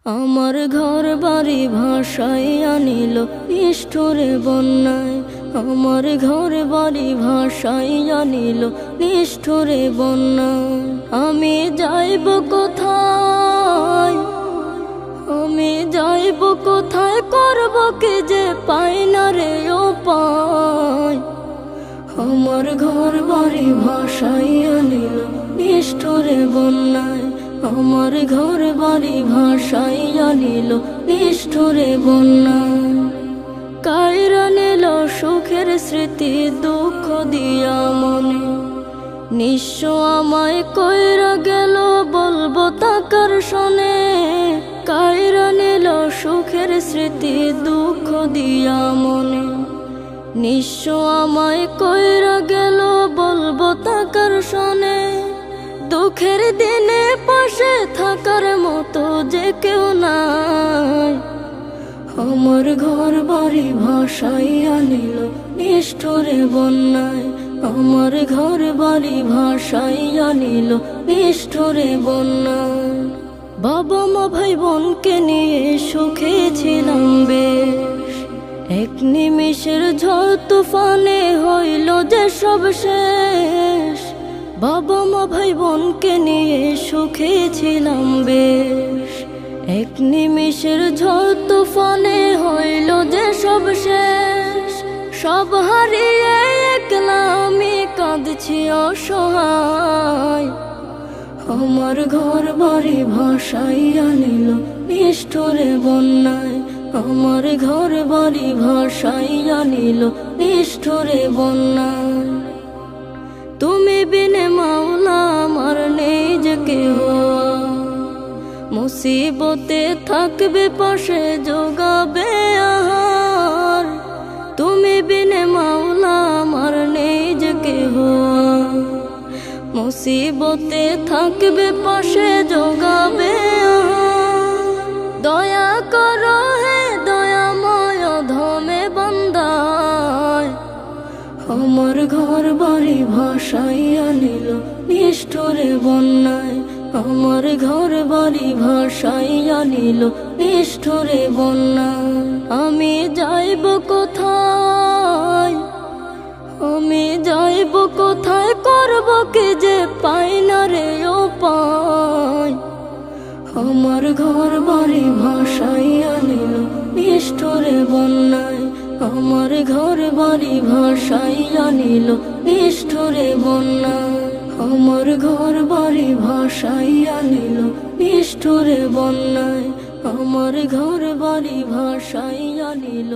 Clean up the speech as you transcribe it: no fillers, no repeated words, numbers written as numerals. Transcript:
আমার ঘর বাড়ি ভাসাইয়া নিল নিষ্ঠুরে বন্যায়। আমার ঘর বাড়ি ভাসাইয়া নিল নিষ্ঠুরে বন্যায়। আমি যাইব কোথায়, আমি যাইব কোথায়, করব কি যে পাই না রে উপায়। আমার ঘর বাড়ি ভাসাইয়া নিল নিষ্ঠুরে বন্যায়। আমার ঘর বাড়ি ভাসাইয়া নিল নিষ্ঠুরে বন্যায়। কাইরা নিল সুখের স্মৃতি দুঃখ দিয়া মনে, নিঃস্ব আমায় কইরা গেল বলবো তাকার শোনে। কাইরা নিল সুখের স্মৃতি দুঃখ দিয়া মনে, নিঃস্ব আমায় কইরা গেল বলবো তাকার শোনে। দুঃখের দিনে পাশে থাকার মতো যে কেউ নাই। আমার ঘর বাড়ি ভাসাইয়া নিল নিষ্ঠুরে বন্যায়। আমার ঘর বাড়ি ভাসাইয়া নিল নিষ্ঠুরে বন্যায়। বাবা মা ভাই বোনকে নিয়ে সুখে ছিলাম বেশ, এক নিমিষের ঝড় তুফানে হইল যে সব শেষ। বাবা মা ভাই বোনকে নিয়ে সুখে ছিলাম বেশ, এক নিমিষের ঝড় তুফানে হইল যে সব শেষ। সব হারিয়ে একলা আমি কাঁদছি অসহায়। আমার ঘর বাড়ি ভাসাইয়া নিল নিষ্ঠুরে বন্যায়। আমার ঘর বাড়ি ভাসাইয়া নিল নিষ্ঠুরে বন্যায়। তুমি বিনে মাওলা আমার নেই যে কেহ, মুসিবতে থাকবে পাশে যোগাবে আহার। তুমি বিনে মাওলা আমার নেই যে কেহ, মুসিবতে থাকবে পাশে যোগাবে আহার। দয়া করো হে দয়াময় ধমে বান্দায়। আমার ঘর বাড়ি ভাসাইয়া নিল নিষ্ঠুরে বন্যায়। আমার ঘর বাড়ি ভাসাইয়া নিল নিষ্ঠুরে বন্যায়। আমি যাইব কোথায়, আমি যাইব কোথায়, করব কি যে পাই না রে উপায়। আমার ঘর বাড়ি ভাসাইয়া নিল নিষ্ঠুরে বন্যায়। আমার ঘর বাড়ি ভাসাইয়া নিল নিষ্ঠুরে বন্যায়। আমার ঘর বাড়ি ভাসাইয়া নিল নিষ্ঠুরে বন্যায়। আমার ঘর বাড়ি ভাসাইয়া নিল